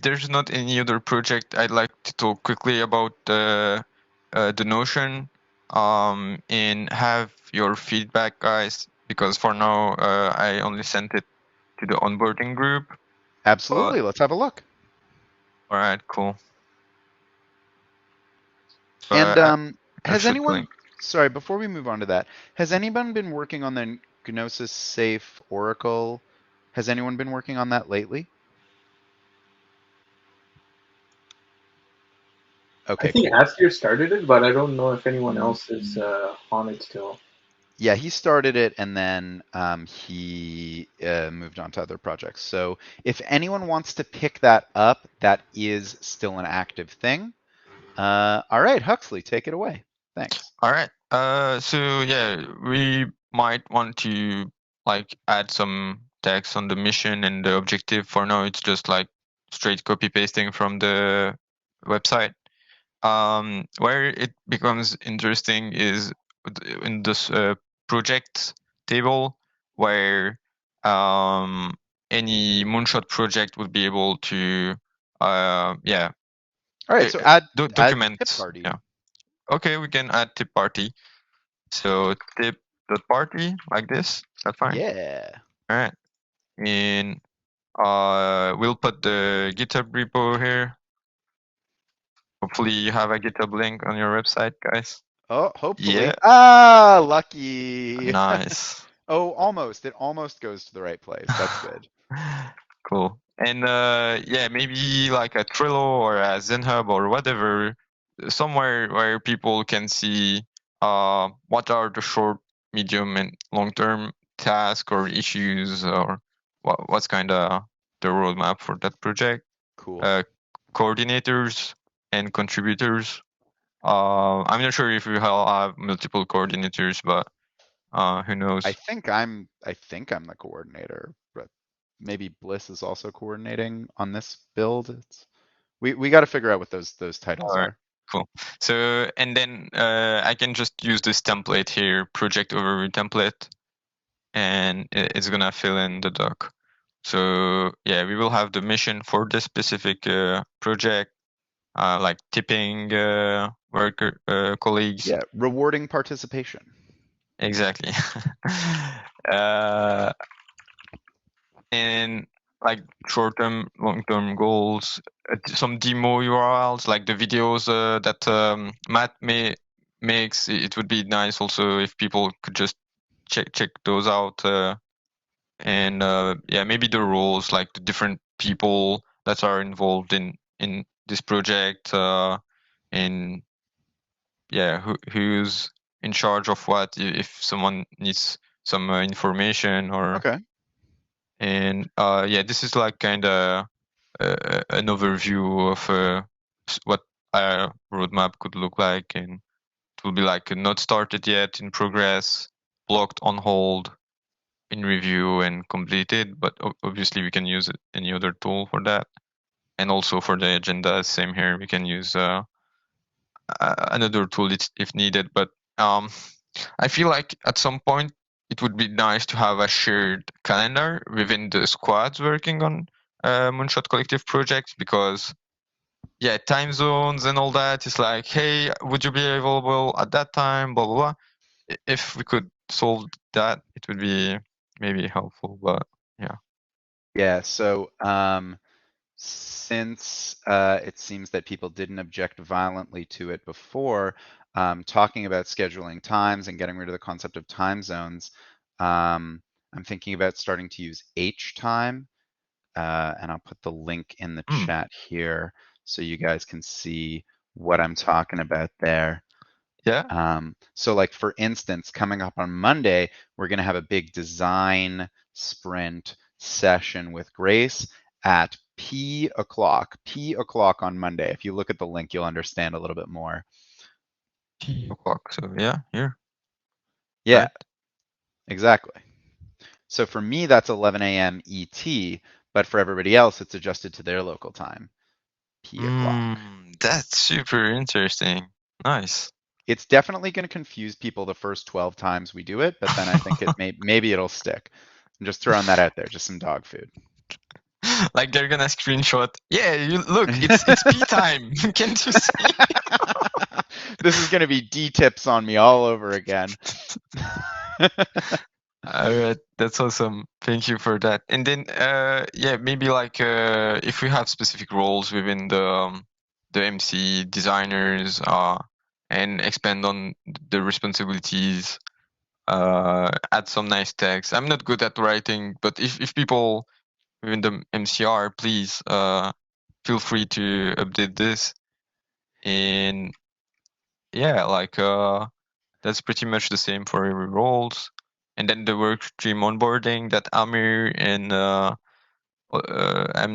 there's not any other project, I'd like to talk quickly about the Notion, and have your feedback, guys. Because for now, I only sent it to the onboarding group. But Absolutely. Let's have a look. all right, cool. So And I has should anyone, link. sorry, before we move on to that, has anyone been working on the Gnosis Safe Oracle? Has anyone been working on that lately? I Okay, think cool. Askir started it, but I don't know if anyone else is on it still. Yeah, he started it and then he moved on to other projects. So if anyone wants to pick that up, that is still an active thing. All right, Huxley, take it away. Thanks. All right. So yeah, we might want to like add some text on the mission and the objective. For now, it's just like straight copy pasting from the website. Where it becomes interesting is in this project table, where any Moonshot project would be able to, yeah, All right, so add tip document. party. Yeah. Okay, we can add tip party. So tip.party like this. That's fine. Yeah. All right. And we'll put the GitHub repo here. Hopefully you have a GitHub link on your website, guys. Oh, hopefully. Yeah. Ah, lucky. Nice. Oh, almost. It almost goes to the right place. That's good. Cool. And yeah, maybe like a Trello or a ZenHub or whatever, somewhere where people can see what are the short, medium, and long-term tasks or issues, or what's kind of the roadmap for that project. Cool. Coordinators and contributors. I'm not sure if we have multiple coordinators, but who knows? I think I'm the coordinator, but maybe Bliss is also coordinating on this build. We got to figure out what those titles All right. are. Cool. So, and then I can just use this template here, project overview template, and it's gonna fill in the doc. So yeah, we will have the mission for this specific project, like tipping worker colleagues. Yeah, rewarding participation. Exactly. And like short-term, long-term goals, some demo URLs, like the videos that Matt makes. It would be nice also if people could just check those out, and yeah, maybe the roles, like the different people that are involved in this project, and yeah, who's in charge of what, if someone needs some information or. Okay. And yeah, this is like kind of an overview of what a roadmap could look like, and it will be like not started yet, in progress, blocked, on hold, in review, and completed. But obviously we can use any other tool for that. And also for the agenda, same here, we can use another tool if needed. But I feel like at some point it would be nice to have a shared calendar within the squads working on Moonshot Collective projects, because yeah, time zones and all that is like, hey, would you be available at that time, blah blah blah. If we could solve that, it would be maybe helpful. But yeah. Yeah, so since it seems that people didn't object violently to it before, talking about scheduling times and getting rid of the concept of time zones, I'm thinking about starting to use H time, and I'll put the link in the chat here so you guys can see what I'm talking about there. Yeah. So like for instance, coming up on Monday, we're going to have a big design sprint session with Grace at P o'clock on Monday. If you look at the link, you'll understand a little bit more. P o'clock. So yeah, here. Yeah, Right. exactly. So for me, that's 11 a.m. ET, but for everybody else, it's adjusted to their local time, P o'clock. That's super interesting. Nice. It's definitely going to confuse people the first 12 times we do it, but then I think maybe it'll stick. I'm just throwing that out there, just some dog food. Like they're gonna screenshot. Yeah, you look, it's pee time. Can't you see? This is gonna be D tips on me all over again. All right, that's awesome. Thank you for that. And then, yeah, maybe like if we have specific roles within the MC designers, and expand on the responsibilities, add some nice text. I'm not good at writing, but if people within the MCR, please, feel free to update this. And yeah, like that's pretty much the same for every roles. And then the work stream onboarding that Amir and I'm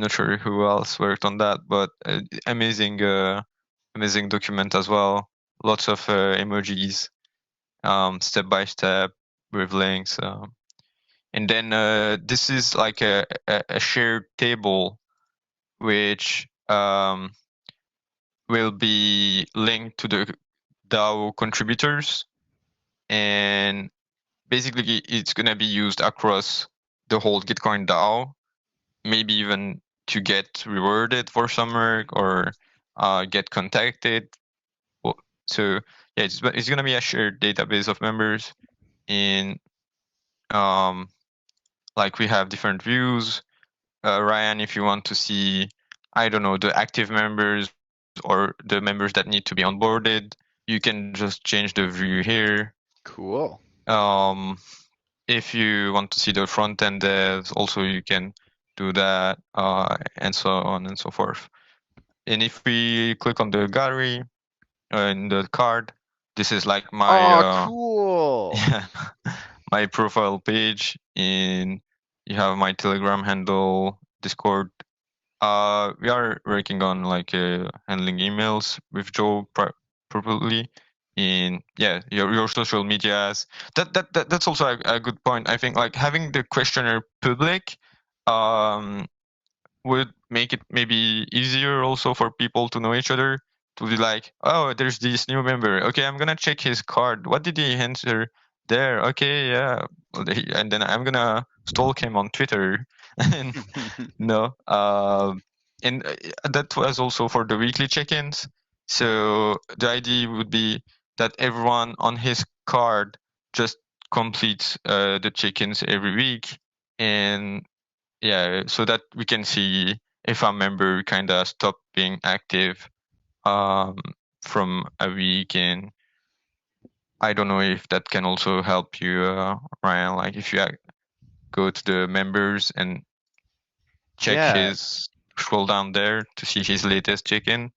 not sure who else worked on that, but amazing, amazing document as well. Lots of emojis, step by step with links. And then this is like a shared table, which will be linked to the DAO contributors, and basically it's gonna be used across the whole Gitcoin DAO, maybe even to get rewarded for some work or get contacted. So yeah, it's gonna be a shared database of members. In like we have different views. Ryan, if you want to see, I don't know, the active members or the members that need to be onboarded, you can just change the view here. Cool. If you want to see the front end devs, also you can do that, and so on and so forth. And if we click on the gallery in the card, this is like my cool. yeah, my profile page. And you have my Telegram handle, Discord. We are working on like handling emails with Joe properly. In yeah, your social medias. That's also a good point. I think like having the questionnaire public would make it maybe easier also for people to know each other, to be like, oh, there's this new member. Okay, I'm gonna check his card. What did he answer there? Okay, yeah. And then I'm gonna stalk him on Twitter. And no, and that was also for the weekly check-ins. So the idea would be that everyone on his card just completes the check-ins every week, and yeah, so that we can see if a member kind of stopped being active from a week. And I don't know if that can also help you, Ryan, like if you go to the members and check his, scroll down there to see his latest check-in.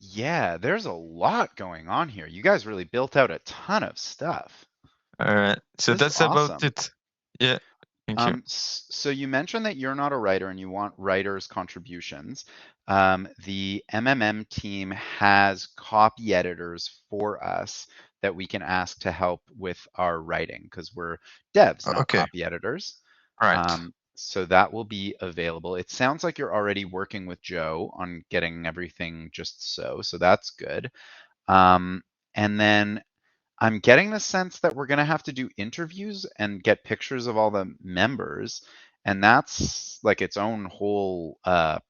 Yeah, there's a lot going on here. You guys really built out a ton of stuff. All right, so This is that's about awesome. it. Yeah, thank you. So you mentioned that you're not a writer and you want writers' contributions. The MMM team has copy editors for us that we can ask to help with our writing because we're devs, not Okay, copy editors. all right. So that will be available. It sounds like you're already working with Joe on getting everything just so that's good. And then I'm getting the sense that we're going to have to do interviews and get pictures of all the members, and that's like its own whole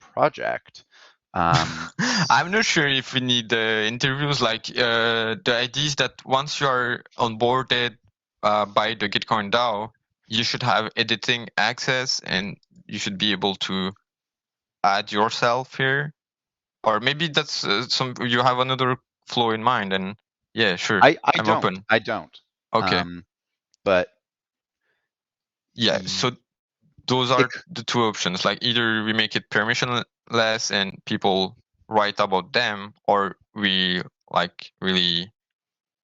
project. I'm not sure if we need interviews. Like the idea is that once you are onboarded by the Gitcoin DAO, you should have editing access, and you should be able to add yourself here. Or maybe that's some you have another flow in mind. And yeah, sure, I I'm don't. open. I don't. Okay. But Yeah. So those are the two options. Like either we make it permissionless and people write about them, or we like really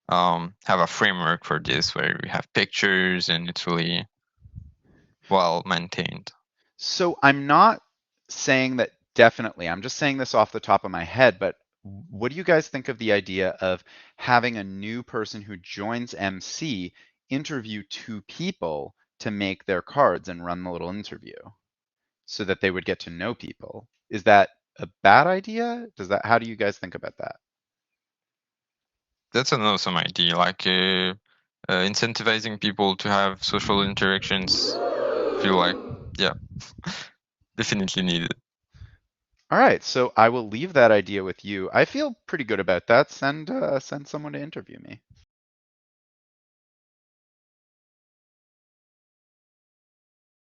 have a framework for this where we have pictures and it's really well maintained. So I'm not saying that definitely. I'm just saying this off the top of my head, but what do you guys think of the idea of having a new person who joins MC interview two people to make their cards and run the little interview so that they would get to know people? Is that a bad idea? How do you guys think about that? That's an awesome idea, like incentivizing people to have social interactions. Feel like, yeah. definitely needed. All right, so I will leave that idea with you. I feel pretty good about that. Send someone to interview me.